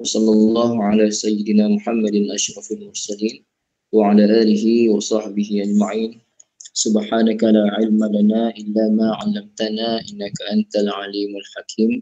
Wassallallahu ala sayyidina Muhammadin asyrafil mursalin wa ala alihi wa sahbihi ajma'in. Subhanaka la ilma lana illa ma 'allamtana innaka antal alimul hakim.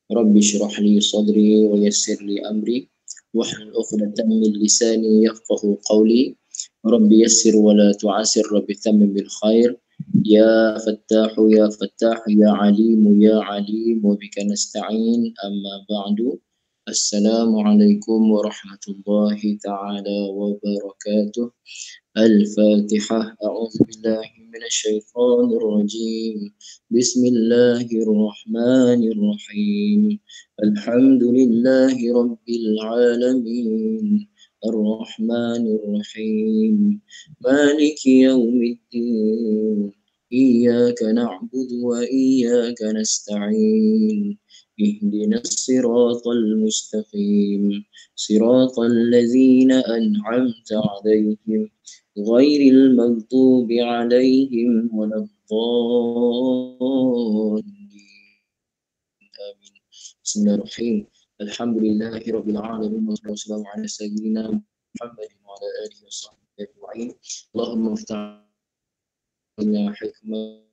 Rabbi shrah li sadri wa yassir li amri wahlul 'uqdatam min lisani yafqahu qawli. Rabbi yassir wa la tu'assir, Rabbi thammim bil khair. Ya Fattahu ya Fattah ya Alimu ya Alim wa bika nasta'in, amma ba'du. Assalamualaikum warahmatullahi ta'ala wabarakatuh. Al-Fatihah. A'udzu billahi minasy syaithanir rajim. Bismillahirrahmanirrahim. Alhamdulillahi rabbil alamin. Ar-Rahmanir Rahim. Maliki yaumiddin. Iyyaka na'budu wa iyyaka nasta'in. اهدنا الصراط المستقيم صراط الذين أنعمت عليهم غير المغضوب عليهم ولا الضالين. آمين. بسم الله الرحمن الرحيم. الحمد لله رب العالمين والصلاة والسلام على سيدنا محمد وعلى آله وصحبه أجمعين. اللهم افتح لنا حكمتك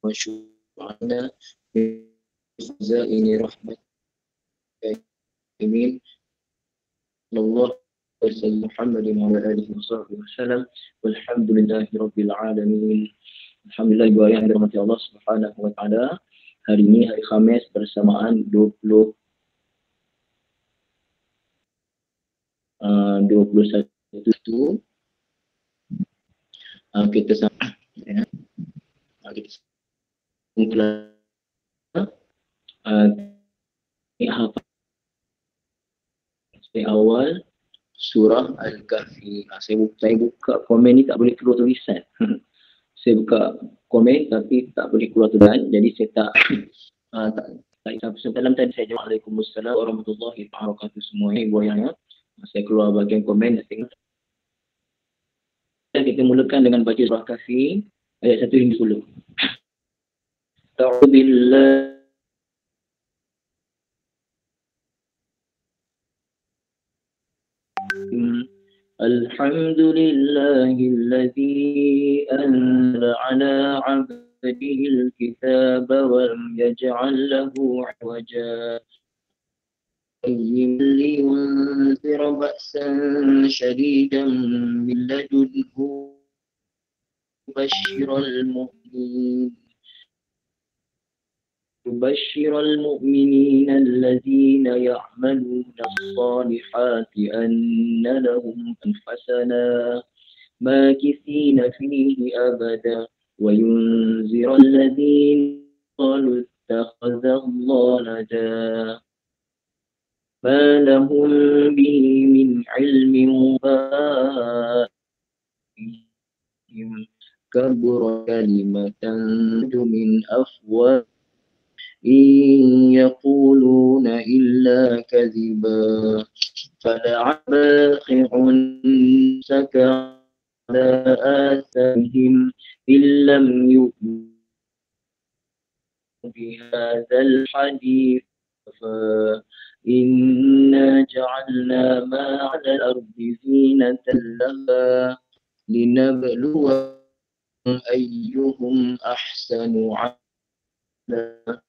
وشفعنا بخزائن رحمتك آمين. الله وسلم محمد وعلى آله وصحبه وسلم والحمد لله رب العالمين. Alhamdulillah, ibu ayah yang dirahmati Allah Subhanahu wa taala. Hari ini hari Khamis bersamaan 21 kita sama ya. Kita awal surah Al-Kahfi. Saya buka komen ni tak boleh keluar tulisan. Saya buka komen tapi tak boleh keluar tulisan. Jadi saya tak dalam tadi saya jawab Waalaikumsalam warahmatullahi wabarakatuh semuanya ibu ayahnya. Saya keluar bahagian komen dan tengok. Kita mulakan dengan baca surah Kahfi ayat 1 hingga 10. Ta'udzubillah. الحمد لله الذي أنزل على عبده الكتاب ولم يجعل له عوجا لينذر بأسا شديدا من لدنه يبشر المؤمنين الذين يعملون الصالحات أن لهم حسنا ماكثين فيه أبدا وينذر الذين قالوا اتخذ الله ولدا ما لهم به من علم كبر كلمة من أفواه إن يقولون إلا كذبا فلعل باخع نفسك على آثارهم إن لم يؤمنوا بهذا الحديث إنا جعلنا ما على الأرض زينة لها لنبلوهم أيهم أحسن عملا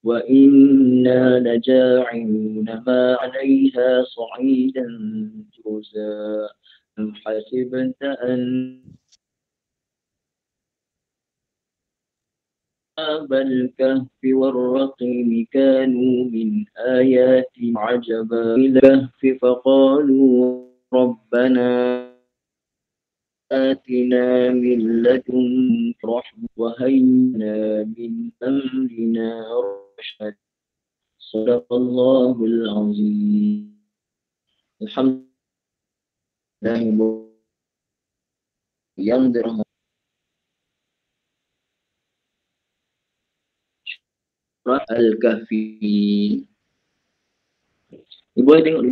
وإنا لجاعلون ما عليها صعيدا جرزا أم حسبت أن أصحاب الكهف والرقيم كانوا من آيات عجبا إلى الكهف فقالوا ربنا آتنا من لدنك رحمة وهيئنا من أمرنا رشدا صدق الله العظيم. الحمد لله yang dirahmati surah Al-Kahfi. Ibu tengok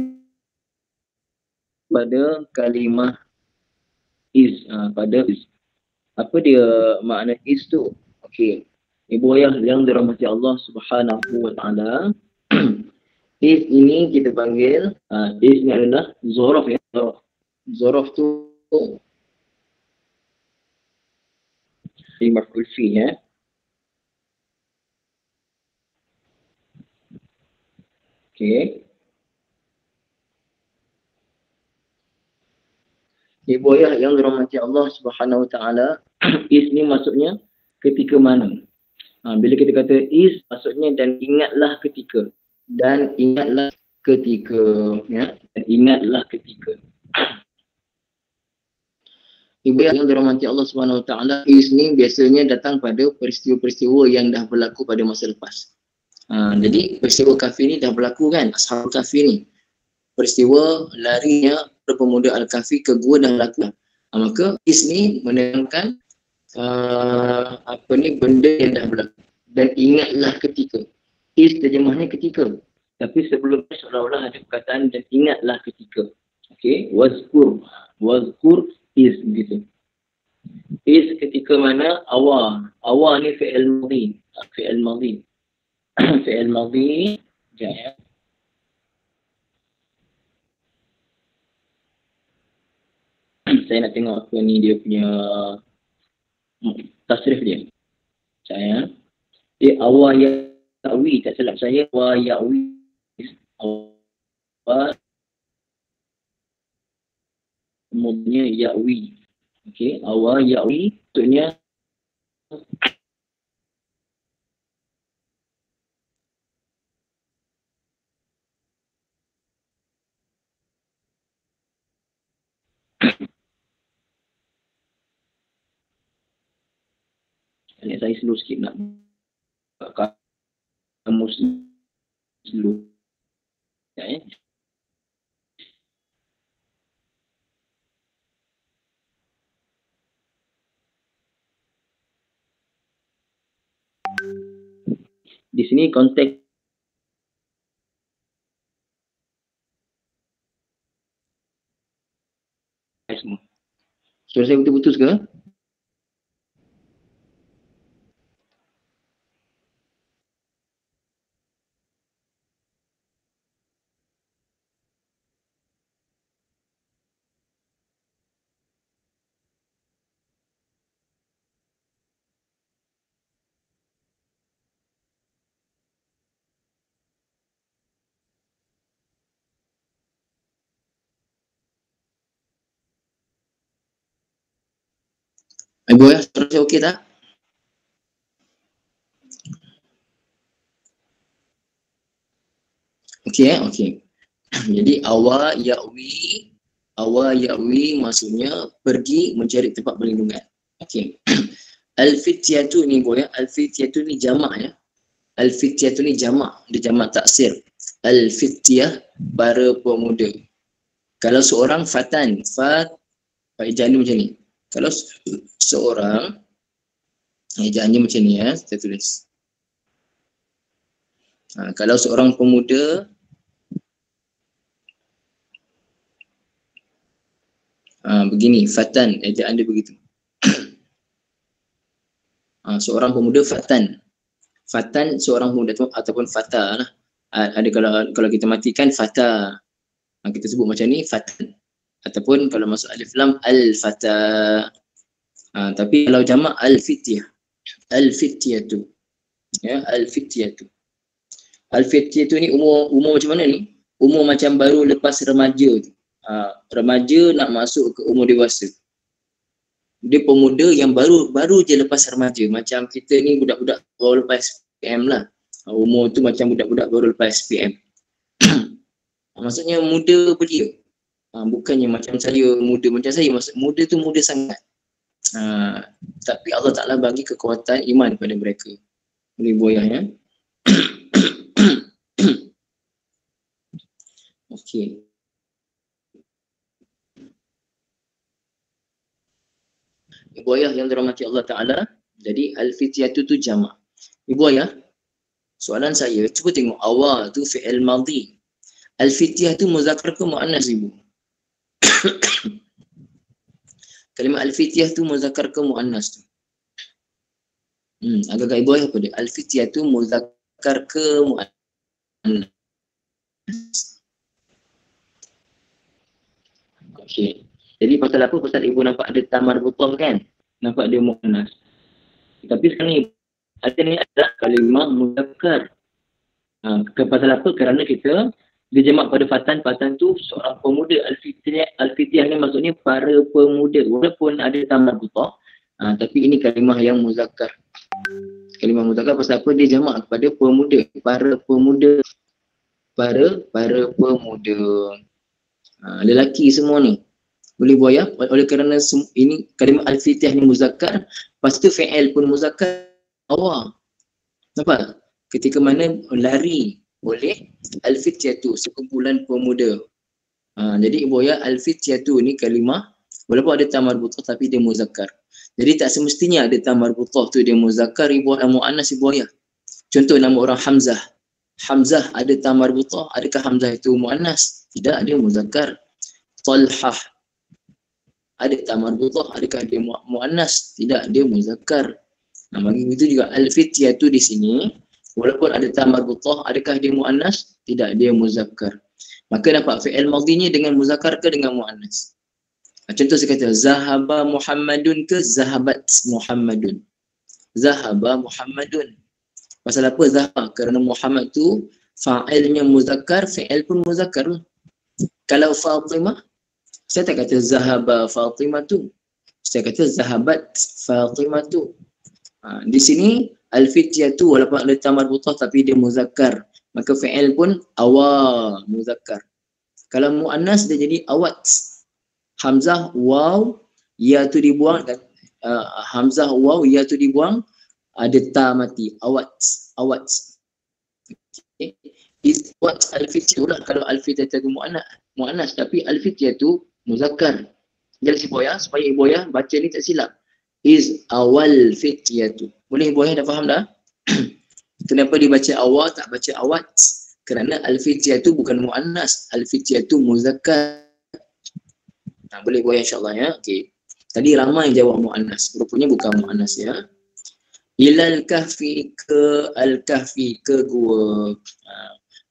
pada kalimah pada apa dia makna is tu? Okey. Ibu ayah yang dirahmati Allah Subhanahu wa taala, Is ini kita panggil, is ni adalah zorof ya. Zorof tu maf'ul fi ya. Okey. Ibu ayah yang dirahmati Allah Subhanahu Wa Taala, is ni maksudnya ketika mana? Bila kita kata is, maksudnya dan ingatlah ketika. Dan ingatlah ketika. Ya? Dan ingatlah ketika. Ibu yang dirahmati Allah Subhanahu Wa Taala, is ni biasanya datang pada peristiwa-peristiwa yang dah berlaku pada masa lepas. Jadi peristiwa Kahfi ni dah berlaku kan, Ashabul Kahfi ni. Peristiwa larinya pemuda Al-Kahfi ke gua dah berlaku. Maka is ni menerangkan benda yang dah berlaku. Dan ingatlah ketika. Is terjemahnya ketika. Tapi sebelumnya seolah-olah ada perkataan dan ingatlah ketika. Okey, wazkur. Wazkur is begitu. Is ketika mana awal. Awal ni fi'il madhi. Fi'il madhi. Fi'il madhi. Sekejap ya. Saya nak tengok apa ni dia punya tasrif dia. Saya awal ya'wi, tak silap saya awal ya'wi. Awal kemudian ya'wi. Okey, awal ya'wi maksudnya saya slow sikit nak kamu slow. Ya. Di sini konteks semua. Suara saya putus ke? Ibu ya, suara saya okey tak? Okey ya, okey. Jadi awal ya'wi maksudnya pergi mencari tempat perlindungan. Okey. Al-fityatu ni boya, al-fityatu ni jamak ya. Al-fityatu ni jamak, dia jamak taksir. Al-fityah, para pemuda. Kalau seorang fatan, ejaan macam ni. Kalau seorang, ejaannya macam ni ya, saya tulis. Kalau seorang pemuda begini, fatan, ejaan dia begitu. Seorang pemuda fatan. Fatan seorang pemuda ataupun fata lah. Ada kalau kita matikan fata, kita sebut macam ni fatan. Ataupun kalau masuk alif lam al-fata. Tapi kalau jamak al-fityah. Al-fityatu. Ya, al-fityatu. Al-fityatu ni umur macam mana ni? Umur macam baru lepas remaja tu. Remaja nak masuk ke umur dewasa. Dia pemuda yang baru je lepas remaja. Macam kita ni budak-budak baru lepas SPM lah. Umur tu macam budak-budak baru lepas SPM. Maksudnya muda belia. Bukannya macam saya muda macam saya. Maksud muda tu muda sangat. Tapi Allah Ta'ala bagi kekuatan iman kepada mereka. Boleh boyah ya. Okey. Ibu ayah yang dirahmati Allah Ta'ala. Jadi al-fityatu tu jamak. Ibu ayah, soalan saya, cuba tengok awal tu fi'il madhi. Al-fityah tu muzakkar ke muannas ibu? Kalimah al-fityah tu muzakkar ke muannas tu? Agak-agak ibu ayah apa dia? Al-fityah tu muzakkar ke muannas? Okey. Jadi pasal apa? Pasal ibu nampak ada tamar butah kan? Nampak dia mu'annas. Tapi sekarang ni ada ni adalah kalimah muzakkar. Pasal apa? Kerana kita dia jamak pada fatan. Fatan tu seorang pemuda. Al-Fitiyah ni maksudnya para pemuda. Walaupun ada tamar butah, tapi ini kalimah yang muzakkar. Kalimah muzakkar pasal apa? Dia jamak kepada pemuda. Para pemuda. Para pemuda. Lelaki semua ni boleh buaya. Oleh kerana ini kalimah al-fitiyah ni muzakkar, lepas tu fi'il pun muzakkar awal. Nampak? Ketika mana lari oleh al-fitiyah tu, sekumpulan pemuda. Jadi buaya al-fitiyah tu ni kalimah walaupun ada tamar butah tapi dia muzakkar. Jadi tak semestinya ada tamar butah tu dia muzakkar, ibu muannas buaya. Contoh nama orang Hamzah. Hamzah ada tamar butah, adakah Hamzah itu muannas? Tidak, dia muzakkar. Talhah ada tamar butah, adakah dia muannas? Tidak, dia muzakkar. Bagi itu juga al-fitiyah tu di sini walaupun ada tamar butah, adakah dia muannas? Tidak, dia muzakkar. Maka nampak fi'il madhinya dengan muzakkar ke dengan muannas? Contoh saya kata zahaba Muhammadun ke zahabat Muhammadun. Zahaba Muhammadun. Pasal apa zahaba? Kerana Muhammad tu fa'ilnya muzakkar, fi'il pun muzakkar. Kalau Fatimah, saya tak kata zahaba Fatimah tu. Saya kata zahabat Fatimah tu. Di sini al-fitiyah tu walaupun ada tamar butah tapi dia muzakkar. Maka fi'il pun awal muzakkar. Kalau muannas dia jadi awat. Hamzah waw, ya tu dibuang dan hamzah waw, ya tu dibuang, ada ta mati. Awat. Awat. Okay. Is what al-fitiyah lah kalau al-fitiyah tu muannas tapi al-fitiyah tu muzakkar. Jadi si boya supaya ibu boya baca ni tak silap. Is awal fityatu. Boleh ibu boya dah faham dah? Kenapa dibaca awal tak baca awat? Kerana al-fityatu bukan muannas, al-fityatu muzakkar. Boleh ibu boya insya-Allah ya. Okey. Tadi ramai jawab muannas, rupanya bukan muannas ya. Ilal kahfi ke al-kahfi ke gua.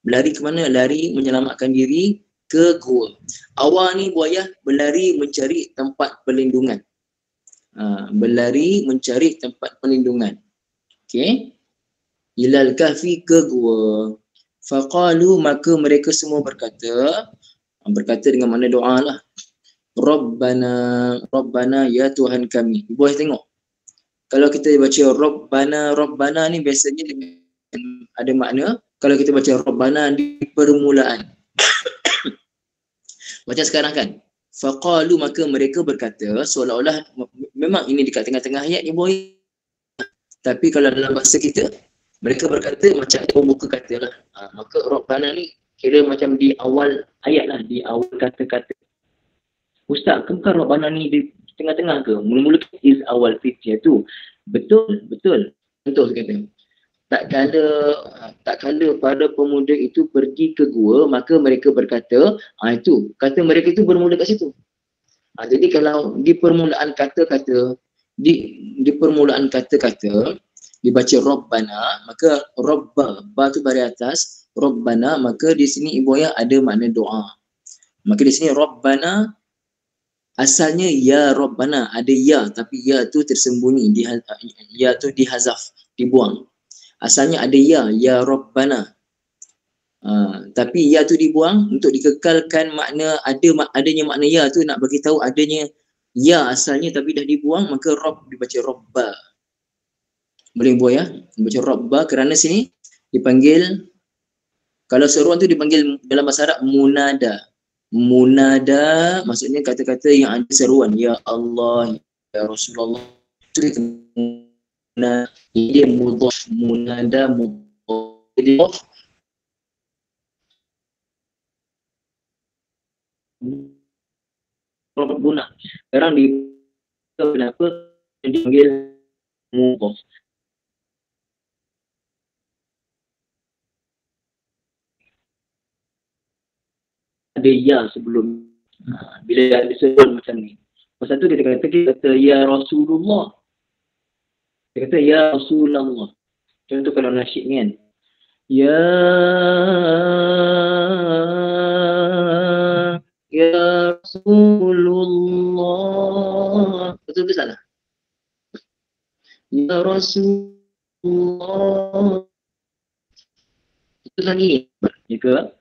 Berlari ke mana? Lari menyelamatkan diri ke gua. Awal ni buaya berlari mencari tempat perlindungan. Berlari mencari tempat perlindungan. Okey. Ilal kahfi ke gua. Faqalu maka mereka semua berkata dengan mana doa lah. Rabbana ya Tuhan kami. Boleh tengok. Kalau kita baca Rabbana ni biasanya ada makna. Kalau kita baca Rabbana di permulaan. Macam sekarang kan. Faqalu maka mereka berkata seolah-olah memang ini dekat tengah-tengah ayat ni boy. Tapi kalau dalam bahasa kita mereka berkata macam ada pembuka kata lah. Maka Rabbana ni kira macam di awal ayat lah, di awal kata-kata. Ustaz, bukan Rabbana ni di tengah-tengah ke? Mula-mula is awal fityah tu. Betul. Contoh saya kata. Tak kala para pemuda itu pergi ke gua, maka mereka berkata, itu kata mereka itu bermula kat situ. Jadi kalau di permulaan kata-kata dibaca Rabbana, maka Rabba tu bari atas, Rabbana, maka di sini ibu ayah ada makna doa. Maka di sini Rabbana asalnya ya Rabbana, ada ya tapi ya tu tersembunyi, ya tu dihazaf, dibuang. Asalnya ada ya Rabbana. Tapi ya tu dibuang untuk dikekalkan makna adanya makna ya tu, nak bagi tahu adanya ya asalnya tapi dah dibuang, maka Rabb dibaca Rabba. Boleh buat ya? Dibaca Rabba kerana sini dipanggil, kalau seruan tu dipanggil dalam bahasa Arab munada. Munada maksudnya kata-kata yang ada seruan, ya Allah, ya Rasulullah. Itu dia mudhaf, munada mudhaf. Rabbuna. Sekarang kenapa dipanggil mudhaf? Ada ya sebelum. Bila ada seruan macam ni. Pasal tu dia kata ya Rasulullah. Dia kata ya Rasulullah. Contoh kalau nasyid ni kan. Ya Rasulullah. Itu lagi. Jika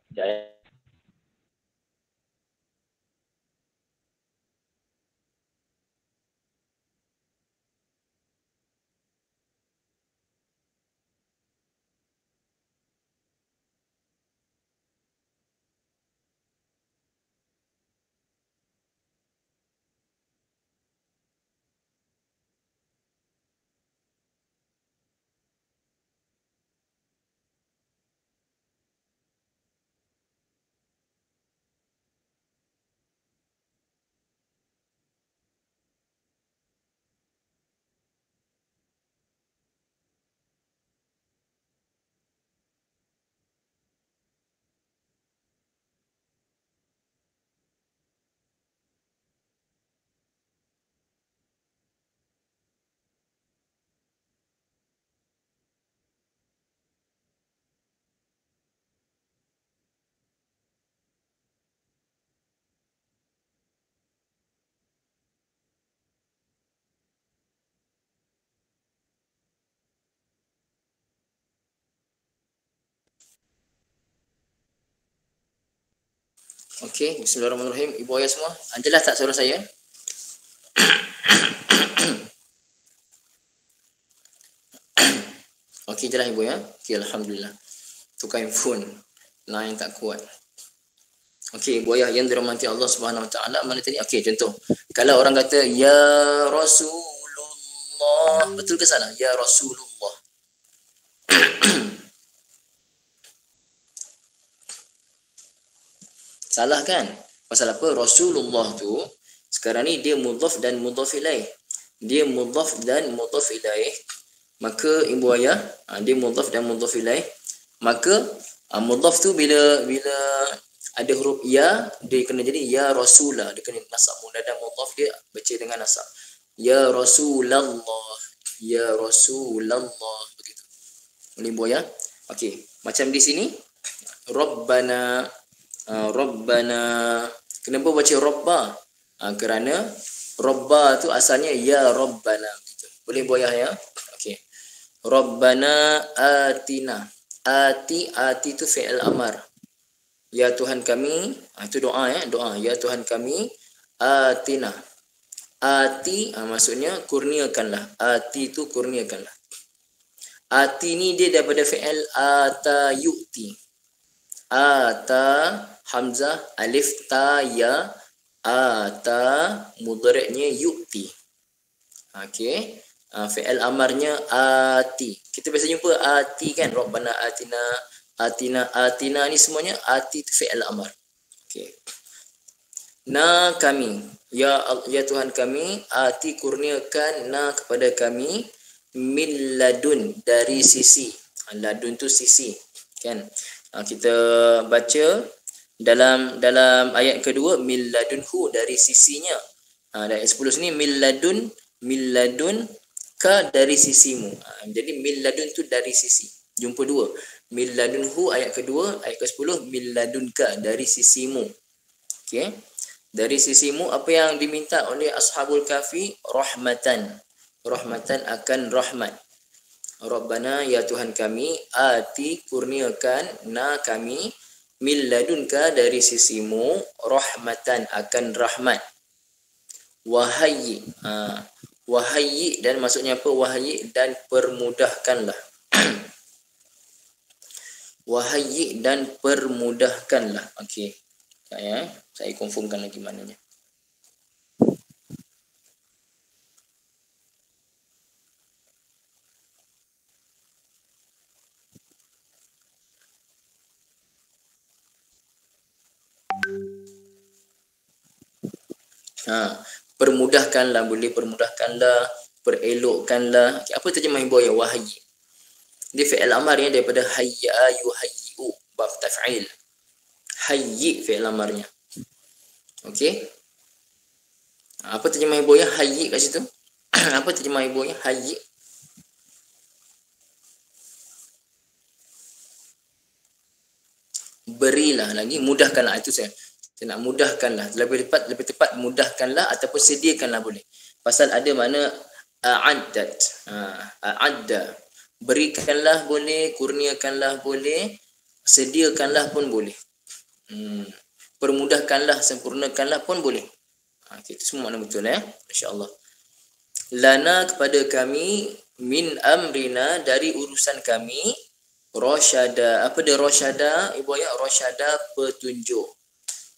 okey, bismillahirrahmanirrahim. Ibu ayah semua, jelas tak suara saya? Okey, jelas ibu ya. Okey, alhamdulillah. Tukar handphone, line tak kuat. Okey, ibu ayah yang dirahmati Allah Subhanahu Wa Taala, mana tadi? Okey, contoh. Kalau orang kata ya Rasulullah, betul ke salah? Ya Rasulullah. Salah kan? Pasal apa? Rasulullah tu sekarang ni dia mudhaf dan mudhaf ilaih. Dia mudhaf dan mudhaf ilaih. Maka ibu ayah, dia mudhaf dan mudhaf ilaih. Maka mudhaf tu bila ada huruf ya, dia kena jadi ya Rasulah. Dia kena nasab munada mudhaf, dia baca dengan nasab. Ya Rasulullah. Ya Rasulullah. Begitu. Boleh ibu ayah? Okey. Macam di sini Rabbana. Rabbana. Kenapa baca Rabba? Kerana Rabba tu asalnya ya Rabbana. Begitu. Boleh ibu ayah ya? Okey. Rabbana atina. Ati tu fi'il amar. Ya Tuhan kami, itu doa ya, doa. Ya Tuhan kami, atina. Ati maksudnya kurniakanlah. Ati tu kurniakanlah. Ati ni dia daripada fi'il ata yu'ti. Ata hamzah alif ta ya, ata mudhari'nya yu'ti. Okey. Fi'il amarnya ati. Kita biasa jumpa ati kan, Rabbana atina ni semuanya ati tu fi'il amar. Okey. Na kami, ya Tuhan kami, ati kurniakan na kepada kami min ladun, dari sisi. Ladun tu sisi kan. Kita baca dalam ayat kedua min ladunhu, dari sisinya. Ayat 10 sini min ladun ka, dari sisimu. Jadi min ladun tu dari sisi. Jumpa dua. Min ladunhu ayat kedua, ayat ke-10 min ladunka, dari sisimu. Okey. Dari sisimu, apa yang diminta oleh ashabul kahfi? Rahmatan. Rahmatan akan rahmat. Rabbana, ya Tuhan kami, ati kurniakan na kami min ladunka, dari sisimu, rahmatan akan rahmat. Wahayyi. Wahayyi, dan maksudnya apa? Wahayyi, dan permudahkanlah. Wahayyi, dan permudahkanlah. Okey. Ya, saya confirmkan lagi maknanya. Permudahkanlah, boleh permudahkanlah, perelokkanlah. Okay, apa terjemah ibu ayah wahyi? Dia fi'il amarnya daripada hayya yuhayyi'u, bab taf'il. Hayyi fi'il amarnya. Okey. Apa terjemah ibu ayah hayyi kat situ? Apa terjemah ibu ayah hayyi? Berilah lagi, mudahkanlah. Itu saya nak mudahkanlah. Lebih tepat mudahkanlah ataupun sediakanlah boleh. Pasal ada makna a'addat. A'adda. Berikanlah boleh, kurniakanlah boleh, sediakanlah pun boleh. Permudahkanlah, sempurnakanlah pun boleh. Itu semua makna betul insya-Allah. Lana kepada kami, min amrina dari urusan kami, rasyada. Apa dia rasyada? Ibu ayat rasyada petunjuk.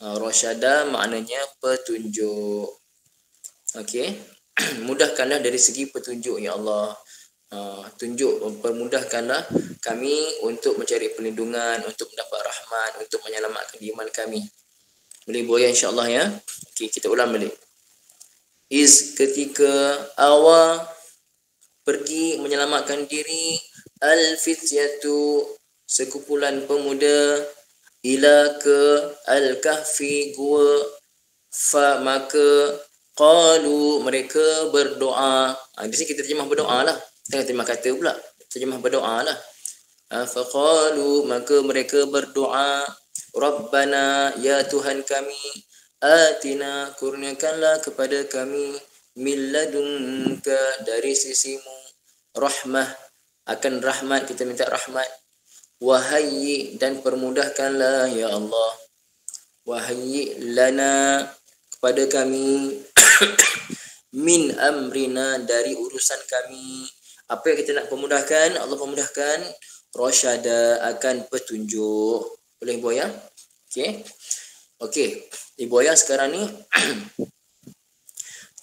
Rasyada maknanya petunjuk. Okey. Mudahkanlah dari segi petunjuk ya Allah. Tunjuk, permudahkanlah kami untuk mencari perlindungan, untuk mendapat rahmat, untuk menyelamatkan iman kami. Boleh boya insya-Allah ya. Okey, kita ulang balik. Is ketika awal pergi menyelamatkan diri, al-fityatu sekumpulan pemuda, ila ke al-kahfi gua, fa maka qalu mereka berdoa. Di sini kita terjemah berdoa lah. Jangan terjemah kata pula. Terjemah berdoa lah. Fa qalu maka mereka berdoa, Rabbana ya Tuhan kami, atina kurniakanlah kepada kami, min ladunka dari sisimu, rahmah akan rahmat, kita minta rahmat, wahayyi dan permudahkanlah ya Allah, wahayyi lana kepada kami, min amrina dari urusan kami. Apa yang kita nak permudahkan, Allah permudahkan, rasyada akan petunjuk. Boleh Ibu Ayah? Okey. Ibu Ayah sekarang ni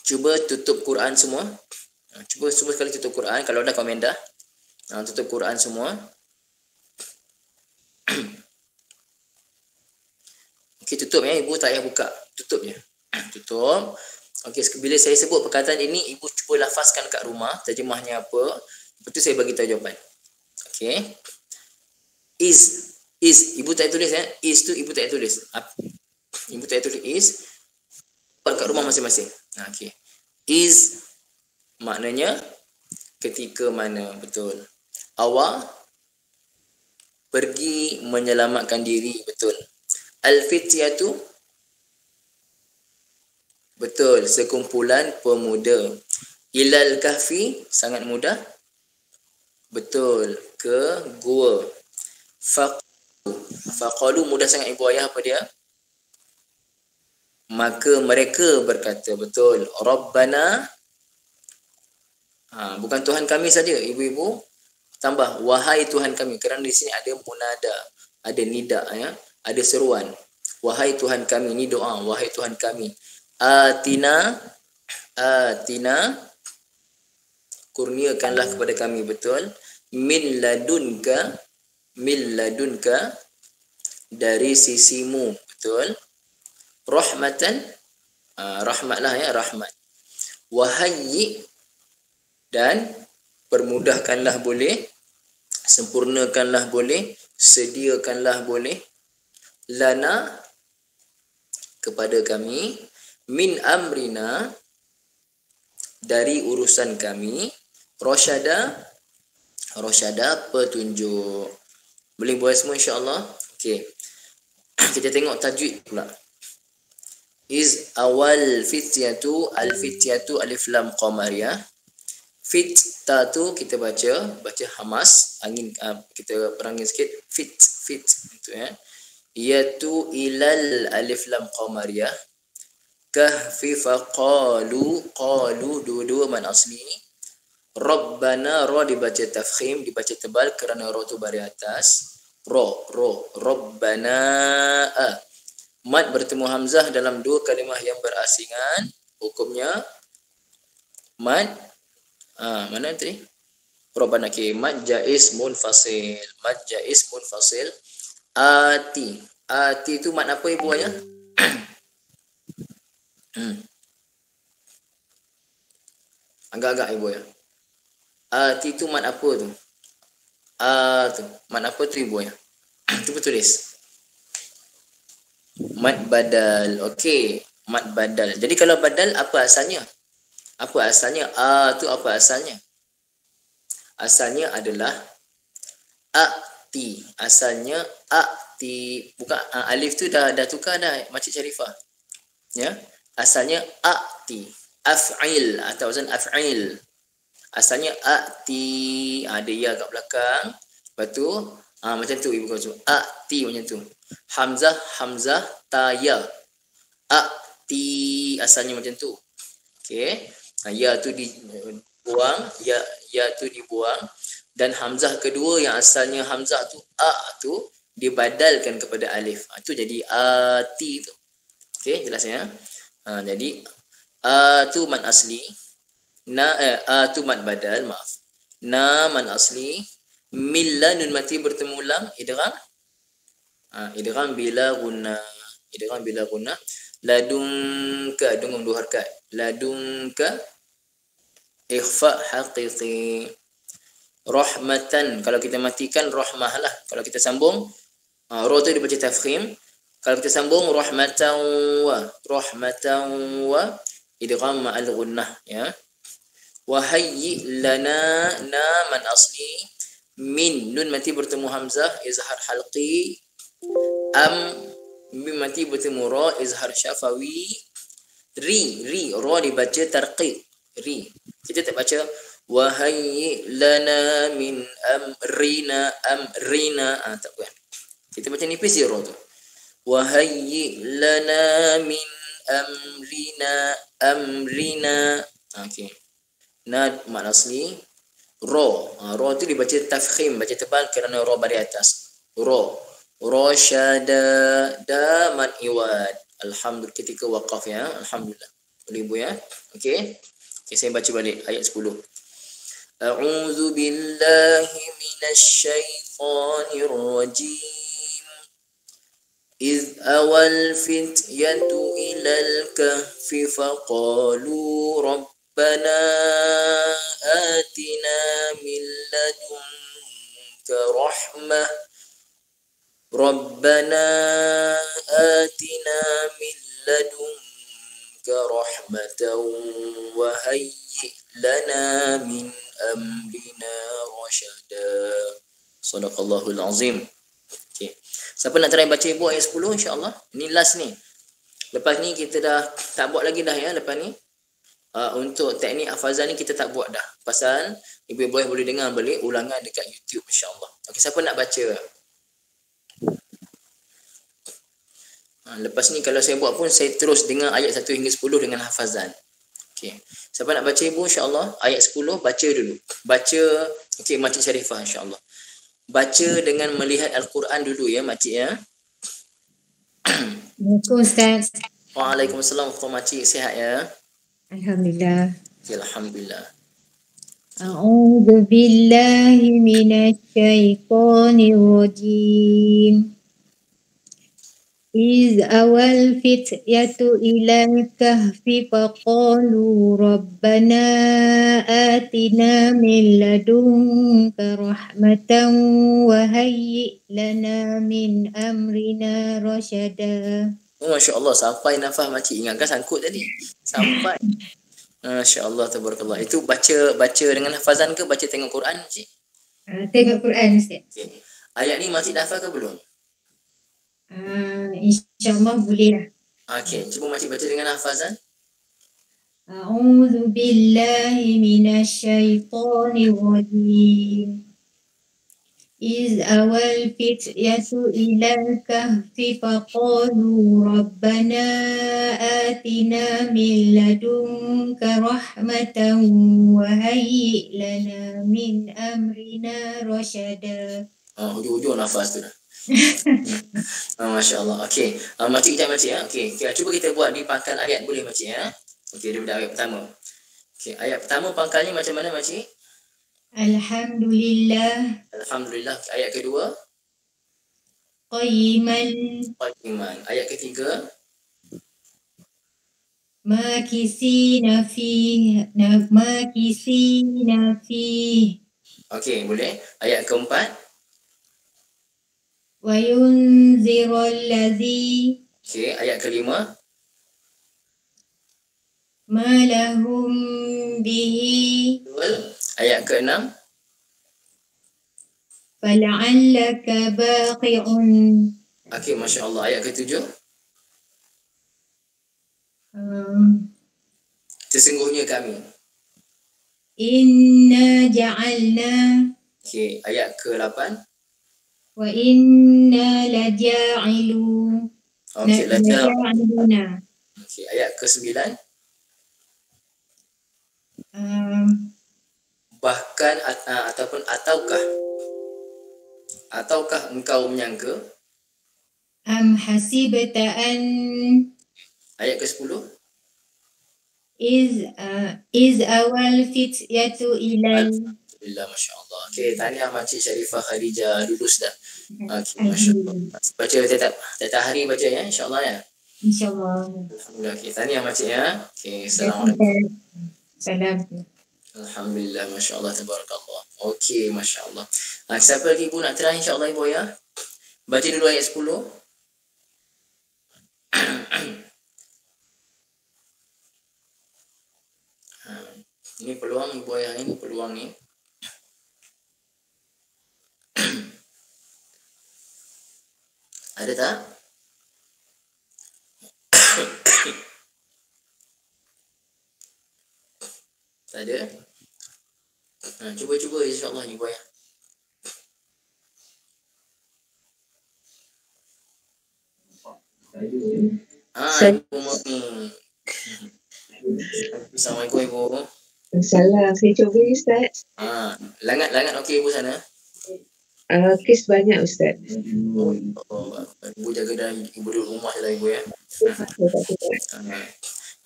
cuba tutup Quran semua. Cuba sekali tutup Quran. Kalau ada komen dah. Tutup Quran semua. Okey, tutup ya. Ibu tak payah buka. Tutup je. Tutup. Okey, bila saya sebut perkataan ini, Ibu cuba lafazkan kat rumah. Terjemahnya apa. Lepas tu saya bagi tahu jawapan. Okey. Is. Ibu tak tulis ya. Is tu Ibu tak tulis. Ibu tak tulis is. Buat kat rumah masing-masing. Okey. Is maknanya ketika mana, betul. Awak pergi menyelamatkan diri, betul. Al-fityatu, betul, sekumpulan pemuda. Ilal kahfi, sangat mudah. Betul, ke gua. Faqalu, mudah sangat Ibu Ayah, apa dia? Maka mereka berkata, betul. Rabbana, bukan Tuhan kami saja, ibu-ibu. Tambah, wahai Tuhan kami. Kerana di sini ada munada, ada nida, ya, ada seruan. Wahai Tuhan kami, ini doa. Wahai Tuhan kami. Atina, kurniakanlah kepada kami, betul. Min ladunka, dari sisimu, betul. Rahmatan, rahmatlah ya, rahmat. Wahayyi, dan permudahkanlah boleh, sempurnakanlah boleh, sediakanlah boleh, lana kepada kami, min amrina dari urusan kami, rasyada petunjuk. Boleh buat semua insya-Allah. Okey. Kita tengok tajwid pula. Is awal fityatu, al-fityatu alif lam qamariyah. Fit tu kita baca hamas, angin, kita perangin sikit, fit itu ya. Yatu ilal alif lam qamariyah. Kahfi faqalu, dua-dua man asli. Rabbana, ra dibaca tafkhim, dibaca tebal kerana ra tu baris atas. Rabbana, mad bertemu hamzah dalam dua kalimah yang berasingan, hukumnya mad, mana tadi? Rabbana, mad jaiz munfasil. Ati tu mad apa Ibu Ayah? Agak-agak Ibu Ayah. Ati tu mad apa tu? Tu mad apa tu Ibu Ayah? Cuba tulis. Mad badal. Okey, mad badal. Jadi kalau badal, apa asalnya? Tu apa asalnya? Asalnya adalah ati. Asalnya ati. Bukan alif tu dah tukar dah, Makcik Syarifah. Ya. Asalnya ati. Af'il atau wazan af'il. Asalnya ati, ada ya kat belakang. Lepas tu macam tu ibu kau ati macam tu. Hamzah taya. Ati asalnya macam tu. Okey. Ya tu dibuang, ya tu dibuang, dan hamzah kedua yang asalnya hamzah tu tu dibadalkan kepada alif. Tu jadi ati tu. Okey, jelas ya. Jadi tu mad asli, tu mad badal, maaf. Man asli, milla nun mati bertemu lam, idgham. Idgham bila guna. Idgham bila guna. Ladunka dengan dua harakat. Ladunka ikhfa haqiqi. Rahmatan, kalau kita matikan rahmah lah. Kalau kita sambung ra tu dibaca tafkhim. Kalau kita sambung rahmatan wa idgham ma'al gunnah ya. Wa hayyi lana, na man asli, min nun mati bertemu hamzah izhar halqi, mim mati bertemu ra izhar syafawi, ri ra dibaca tarqiq, ri. Kita tak baca wa hayyi lana min amrina, tak bukan. Kita baca nipis je ra tu. Wa hayyi lana min amrina. Okey. Nad mad asli ra. Ra tu dibaca tafkhim, baca tebal kerana ra baris atas. Rasyada, da mad iwad. Alhamdulillah ketika waqaf ya. Alhamdulillah. Boleh ibu ya. Okey. Saya baca balik ayat 10. A'udzu billahi minasy syaithanir rajim. Iz awal fityatu ilal kahfi faqalu rabbana atina min ladunka rahmah. Rabbana atina min ladunka rahmatan wa hayyi lana min amrina rasyada. Sadaqallahul azim. Okey. Siapa nak try baca ibu ayat 10 insya-Allah? Ni last ni. Lepas ni kita dah tak buat lagi dah ya lepas ni. Untuk teknik hafazan ni kita tak buat dah. Pasal ibu boleh dengar balik ulangan dekat YouTube insya-Allah. Okey, siapa nak baca? Lepas ni kalau saya buat pun saya terus dengar ayat 1 hingga 10 dengan hafazan. Okey. Siapa nak baca ibu insya-Allah ayat 10 baca dulu. Baca okey Makcik Syarifah insya-Allah. Baca dengan melihat Al-Quran dulu ya Makcik ya. Assalamualaikum Ustaz. Waalaikumsalam Makcik, sihat ya? Alhamdulillah. Okay, alhamdulillah. A'udzu billahi minasy syaithanir rajim. Iz awal fityatu ilal kahfi faqalu rabbana atina min ladunka rahmatan wa hayyi lana min amrina rasyada. Masya Allah, sampai nafas Makcik. Ingatkan sangkut tadi. Sampai. Masya Allah, tabarakallah. Itu baca dengan hafazan ke baca tengok Quran Makcik? Tengok Quran Ustaz. Okay. Ayat ni Makcik dah hafal ke belum? InsyaAllah boleh lah. Okey, cuba Makcik baca dengan hafazan. A'udzu billahi minasy syaithanir rajim. Iz awal fityatu ilal kahfi faqalu rabbana atina min ladunka rahmatan wa hayyi lana min amrina rasyada. Hujung-hujung nafas tu dah. Masya Allah. Okey. Makcik kejap Makcik ya. Okey. Cuba kita buat di pangkal ayat boleh Makcik ya. Okey, daripada ayat pertama. Okey, ayat pertama pangkalnya macam mana Makcik? Alhamdulillah. Alhamdulillah. Ayat kedua? Qayyiman. Ayat ketiga? Makisina fihi. Okey, boleh. Ayat keempat? Wa yunzirul ladzi. Okey, ayat kelima? Ma lahum bihi. Ayat keenam? Fala'allaka baqi'un. Okey, Masya Allah. Ayat ketujuh? Sesungguhnya kami. Inna ja'alna Okey, ayat ke-8. wa inna laja'ilu Okey, lajar. laja'iluna. Okey, ayat ke-9. Bahkan ataupun ataukah engkau menyangka. Am hasibta an Ayat ke-10. is awal fityatu ilal. Alhamdulillah, Masya Allah. Okey, tahniah Makcik Sharifah Khadijah lulus dah. Okey, Masya Allah. Baca tiap hari baca ya, insyaAllah ya. InsyaAllah. Alhamdulillah. Okey, tahniah Makcik ya. Okey, Assalamualaikum. Salam. Alhamdulillah, Masya Allah, Tabarakallah. Okey, Masya Allah. Siapa lagi ibu nak try insyaAllah ibu ya? Baca dulu ayat 10. Ini peluang ibu ayah, ini peluang ni. Ada tak? Tak ada? Cuba insyaAllah ibu ayah. Ibu Murni. Assalamualaikum ibu. Salah, saya cuba Ustaz. Langat okey ibu sana? Kes banyak Ustaz. Ibu jaga dah, ibu duduk rumah je lah ibu ya.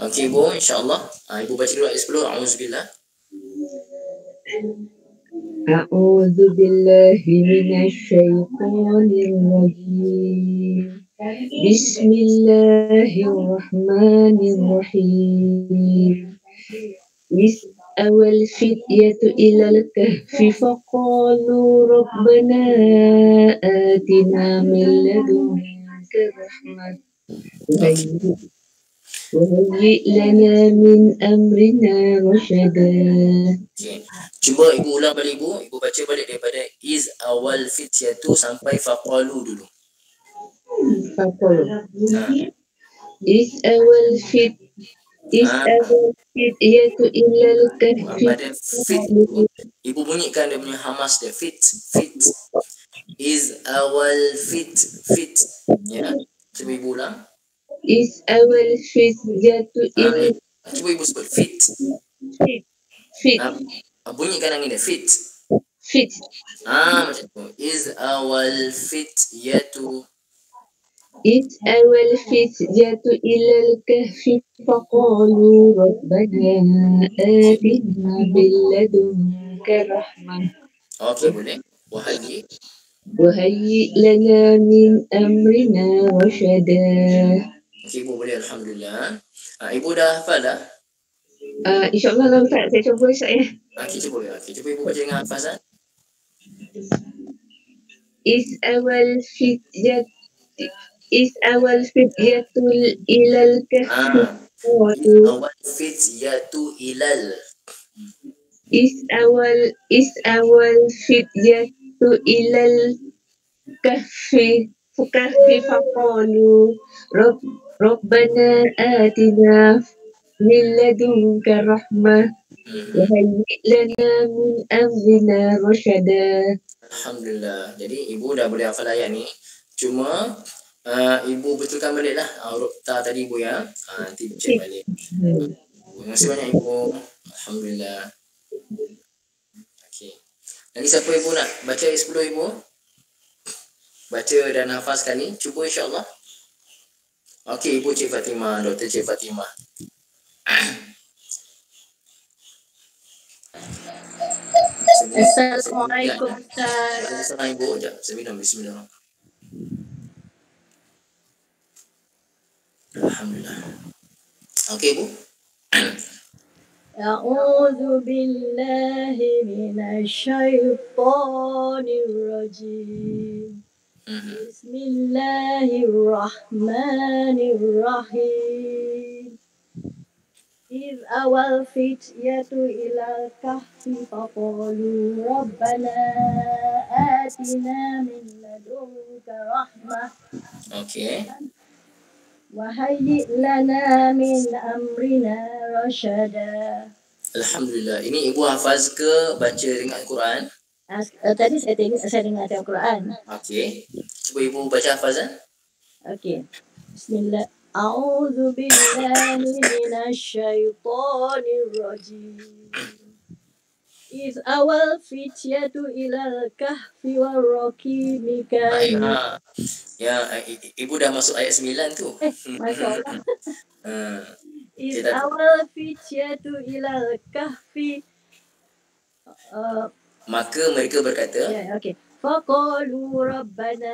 Okey ibu, insyaAllah. Ibu baca dulu ayat 10. A'udzubillah. A'udzu billahi minasyaitonir rajim. Bismillahirrahmanirrahim. Awal fityatu ilal kahfi faqalu rabbana atina min ladunka rahmah wahyi lana min amrina rasyada. Cuba ibu ulang balik ibu. Ibu baca balik daripada is awal fityatu sampai faqalu dulu. Faqalu is awal fityatu ilal kahfi. Pada fit, ibu bunyikan dia punya hamas dia. Fit is awal fit ya. Cuba ibu ulang. Is awal fityatu ilal. Cuba ibu sebut fit. Bunyikan angin dia. Fit macam tu. Is awal fityatu ilal kahfi faqalu rabbana atina min ladunka rahmah. Okey, boleh. Wahyi lana min amrina rasyada. Okey, ibu boleh. Alhamdulillah. Ibu dah hafal dah? InsyaAllah lah Ustaz. Saya cuba Ustaz ya. Okey, cuba ibu baca dengan hafazan. Is awal fityatu ilal kahfi. Awal fityatu ilal. Is awal fityatu ilal kahfi faqalu rabbana atina min ladunka rahmah wa hayyi lana min amrina rasyada. Alhamdulillah. Jadi ibu dah boleh hafal ayat ni. Cuma ibu betulkan balik lah huruf ta tadi ibu ya. Nanti cek balik. Terima kasih banyak ibu. Alhamdulillah. Okey. Nanti siapa ibu nak baca ayat 10 ibu? Baca dan hafaz sekali. Cuba insyaAllah. Okey, ibu Cik Fatimah, Dr. Cik Fatimah. Assalamualaikum Ustaz. Assalamualaikum ibu. Sekejap, bismillah. Alhamdulillah. Okey ibu. A'udzu billahi minasyaitonir rajim. Bismillahirrahmanirrahim. Iz awal fityatu ilal kahfi faqalu rabbana atina min ladunka rahmah. Okey. Wa hayyi lana min amrina rasyada. Alhamdulillah. Ini ibu hafaz ke baca ringan Quran? Tadi saya dengar Al-Quran. Okey. Cuba ibu baca hafazan. Okey. Bismillah. A'udzu billahi minasyaitonir rajim. Iz awal fityatu ilal kahfi warraqimi kanu. Ya, ibu dah masuk ayat 9 tu. Masya Allah. Ha. Iz Kita- awal fityatu ilal kahfi. Maka mereka berkata, Ya, okey. Faqalu rabbana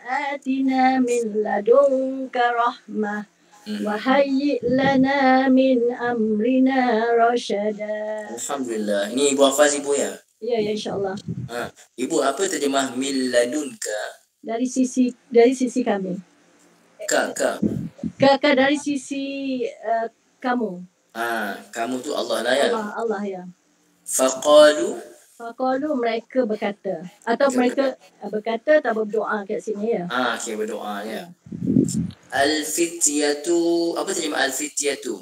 atina min ladunka rahmah wa hayyi' lana min amrina rasyada. Alhamdulillah. Ini ibu hafaz ibu ya? Ya, ya, insyaAllah. Ibu apa terjemah min ladunka? Dari sisi kami. Ka. Dari sisi kamu. Kamu tu Allah lah ya. Allah ya. Faqalu, Mereka berkata atau mereka berkata atau berdoa kat sini ya. okay, berdoa ya. Al-fityatu, apa terjemah al-fityatu?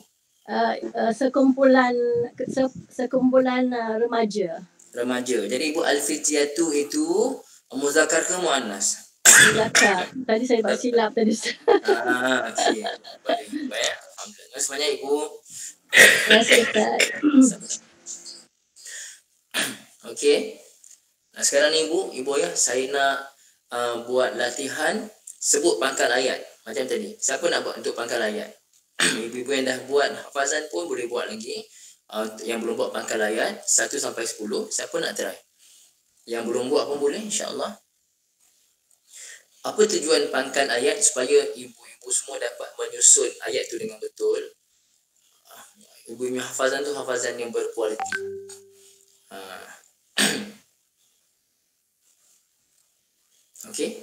Sekumpulan remaja. Remaja. Jadi ibu al-fityatu itu muzakkar ke muannas? Zakat. Tadi saya buat silap tadi. Okey. Baik. Alhamdulillah. Sebenarnya ibu. Terima kasih Ustaz. Okey. Nah, sekarang ni ibu ya, saya nak buat latihan sebut pangkal ayat macam tadi. Siapa nak buat untuk pangkal ayat? Ibu-ibu yang dah buat hafazan pun boleh buat lagi. Yang belum buat pangkal ayat 1 sampai 10, siapa nak try? Yang belum buat pun boleh, insya-Allah. Apa tujuan pangkal ayat? Supaya ibu-ibu semua dapat menyusun ayat tu dengan betul. Ibu-ibu hafazan tu hafazan yang berkualiti. Okey.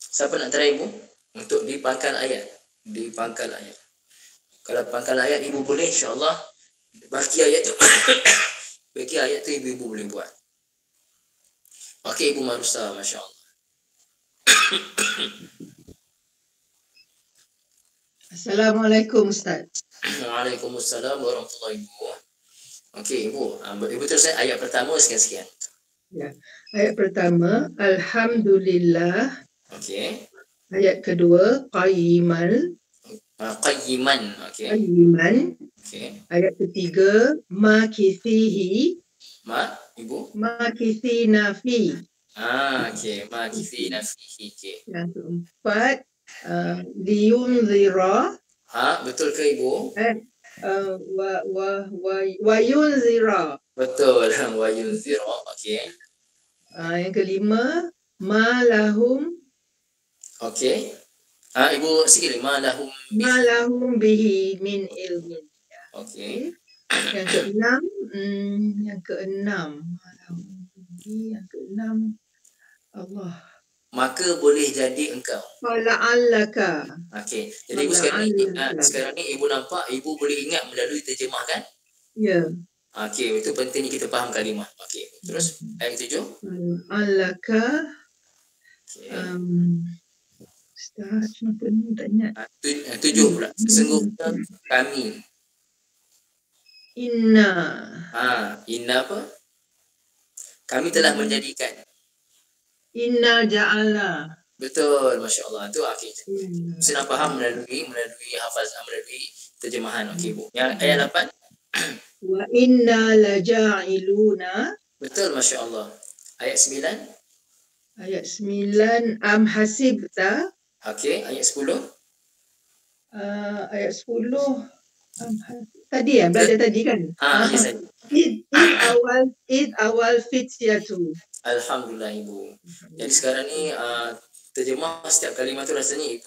Siapa nak try ibu untuk di pangkal ayat? Di pangkal ayat. Kalau pangkal ayat ibu boleh, insya-Allah. Baki ayat tu baki ayat tu ibu-ibu boleh buat. Okey Ibu Marusa, masya-Allah. Assalamualaikum Ustaz. Waalaikumsalam warahmatullahi wabarakatuh. Okey Ibu, ibu terus ayat pertama sekian-sekian. Ya. Ayat pertama, Alhamdulillah. Okey. Ayat kedua, Qayyiman. Qayyiman. Okey. Qayyiman. Okey. Ayat ketiga, Makithihi. Ibu. Makithina fi. Okey. Makithina fihi. Okey. Yang keempat, liyunzira. Betul ke Ibu? Wa yunzira. Betul. Wa yunzira. Okey. Yang kelima, ma lahum. Okey. Ibu sikit ma lahum Bihi min ilmin. Okey. Yang keenam, yang keenam, Allah. Maka boleh jadi engkau. Fala'allaka. Okey. Jadi ibu sekarang ni ibu nampak, ibu boleh ingat melalui terjemah kan? Ya. Okey, itu pentingnya kita faham kalimah. Okey. Terus ayat 7. Fala'allaka. Okey. Ustaz, kenapa ni tak ingat? 7 pula. Sesungguhnya kami. Inna. Inna apa? Kami telah menjadikan. Inna ja'ala. Betul, masya-Allah. Itu okey. Senang faham melalui melalui terjemahan. Okey, Bu. Yang ayat 8. Wa inna laja'iluna. Betul, masya-Allah. Ayat 9. Ayat 9, am hasibta. Okey, ayat 10. Ayat 10. Tadi belajar tadi kan? Yes, Id awal fityatu. Alhamdulillah Ibu. Jadi sekarang ni terjemah setiap kalimah tu rasanya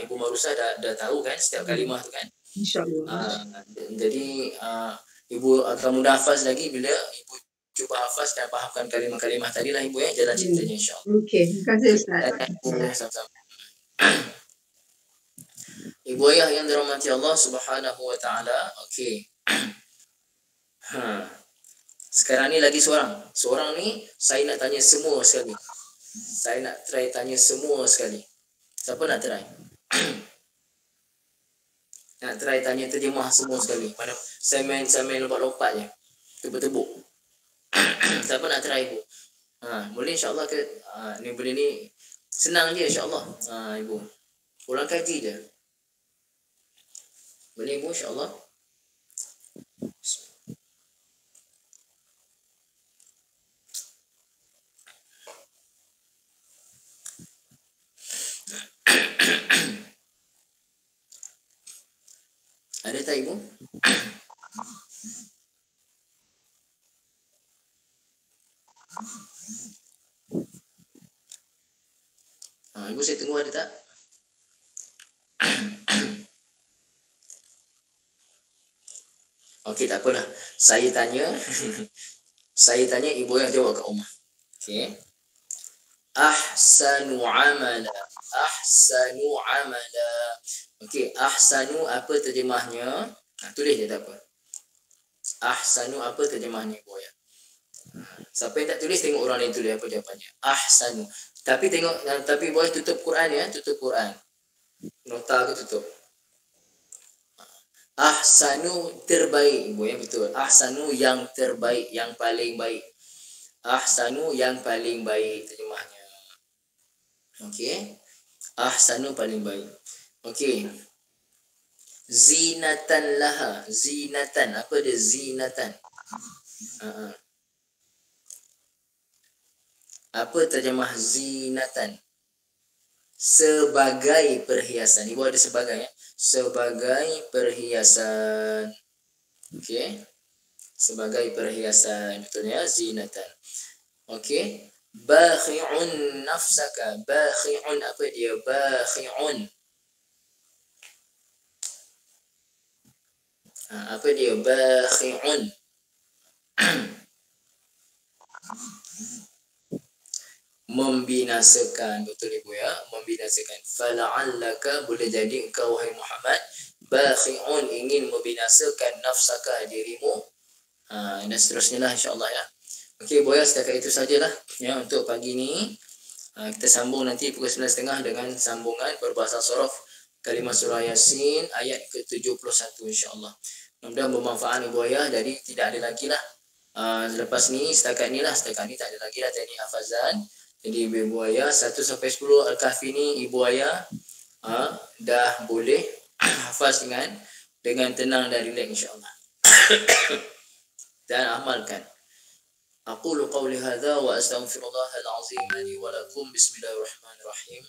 Ibu Marusa dah tahu kan setiap kalimah tu kan. InsyaAllah. Jadi Ibu akan mudah hafaz lagi bila Ibu cuba hafaz dan fahamkan kalimah-kalimah tadi lah Ibu ya, jalan ceritanya insya-Allah. Okey, terima kasih Ustaz. Sama-sama. Ibu ayah yang dirahmati Allah Subhanahu wa taala. Okey. Sekarang ni lagi seorang ni saya nak tanya semua sekali. Saya nak try tanya semua sekali. Siapa nak try? Nak try tanya terjemah semua sekali. Mana saya main lompat-lompat je. Tebuk-tebuk. Siapa nak try ibu? Boleh insyaAllah ke? Ni boleh ni. Senang je insyaAllah. Ibu. Ulang kaji je. Boleh ibu insyaAllah. Ada tak ibu? Ibu saya tunggu ada tak? Okey, tak apalah. Saya tanya. Saya tanya, ibu yang jawab kat rumah. Okey. Ahsanu amala. Ahsanu amala. Okey, ahsanu apa terjemahnya? Tulis je tak apa. Ahsanu apa terjemahnya ibu ya? Siapa yang tak tulis tengok orang lain tulis apa jawapannya. Ahsanu. Tapi boleh tutup Quran ya, tutup Quran. Nota ke tutup. Ahsanu terbaik, ibu ya, betul. Ahsanu yang terbaik, yang paling baik. Ahsanu yang paling baik terjemahnya. Okey. Ahsanu paling baik. Okey. Zinatan laha. Zinatan. Apa dia zinatan? Apa terjemah zinatan? Sebagai perhiasan. Ibu ada sebagai ya? Sebagai perhiasan. Okey. Sebagai perhiasan. Betul ya? Zinatan. Okey. Bakhi'un nafsaka. Bakhi'un apa dia? Bakhi'un. Apa dia? Bakhi'un. Membinasakan. Betul ibu ya? Membinasakan. Fala'allaka, boleh jadi engkau wahai Muhammad, bakhi'un, ingin membinasakan nafsaka, dirimu. Dan seterusnya lah insyaAllah ya. Okey, Buaya, setakat itu sajalah ya untuk pagi ni. Kita sambung nanti pukul 9.30 dengan sambungan perbahasan surah kalimah surah Yasin ayat ke-71 insyaAllah. Mudah-mudahan bermanfaat Ibu Ayah. Jadi tidak ada lagi lah. Selepas ni, setakat ni tak ada lagi lah teknik hafazan. Jadi Ibu Ayah 1 sampai 10 Al-Kahfi ni Ibu Ayah dah boleh hafaz dengan tenang dan rileks insyaAllah. Dan amalkan. أقول قولي هذا وأستغفر الله العظيم لي ولكم. بسم الله الرحمن الرحيم.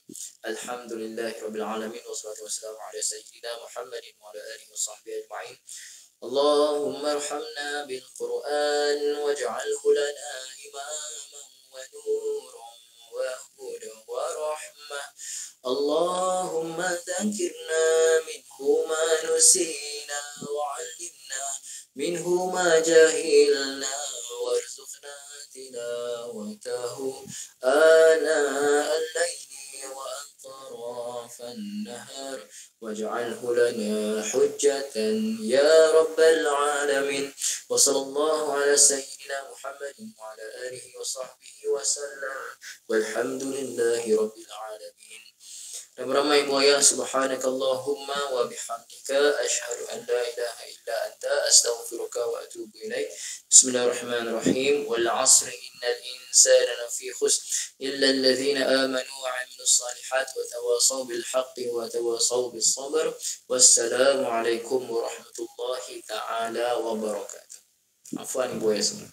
الحمد لله رب العالمين والصلاة والسلام على سيدنا محمد وعلى آله وصحبه أجمعين. اللهم ارحمنا بالقرآن واجعله لنا إماما ونورا وهدى ورحمة. اللهم ذكرنا منه ما نسينا وعلمنا منه ما جهلنا وارزقنا تلاوته آناء الليل وأطراف النهار واجعله لنا حجة يا رب العالمين. وصلى الله على سيدنا محمد وعلى آله وصحبه وسلم والحمد لله رب العالمين. Dan ramai buaya, subhanakallahumma wa bihamdika asyhadu an la ilaha illa anta astaghfiruka wa atubu ilaik. Bismillahirrahmanirrahim. Wal 'asri innal insana lafi khusr illa alladhina amanu wa 'amilus salihat wa tawasaw bil haqqi wa tawasaw bis sabr. Wassalamu alaikum warahmatullahi taala wabarakatuh. Afwan buaya semua.